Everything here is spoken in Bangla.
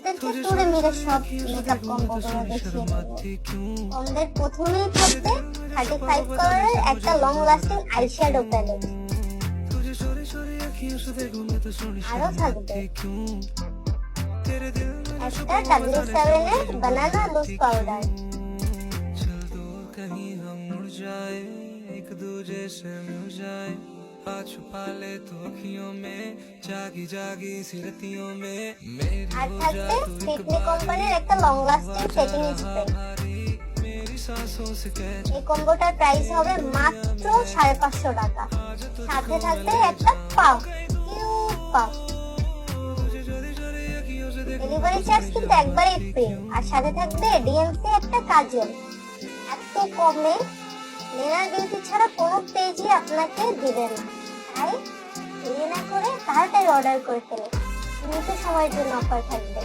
আপনাদেরকে পুরো মিলে সব মেকআপ কম্বোগুলো দেখিয়ে দেবো। আমাদের প্রথমেই থাকবে 35 কালারের একটা লং লাস্টিং আইশ্যাডো প্যালেট। আরো থাকবে একটা W7 এর বানানা লুজ পাউডার। আর থাকবে ফিটমি কোম্পানির একটা লং লাস্টিং সেটিং স্প্রে। এই কম্বোটার প্রাইস হবে মাত্র 550 টাকা। সাথে থাকবে একটা puff, cute puff. Delivery charge কিন্তু একবারে ফ্রি। আর সাথে থাকবে ডিএমসি একটা কাজল। এত কমে লেনার বিউটি ছাড়া কোনো পেজই আপনাকে দিবে না। তাই দেরি না করে তাড়াতাড়ি অর্ডার করে ফেলে। সীমিত সময়ের জন্য অফার থাকবে।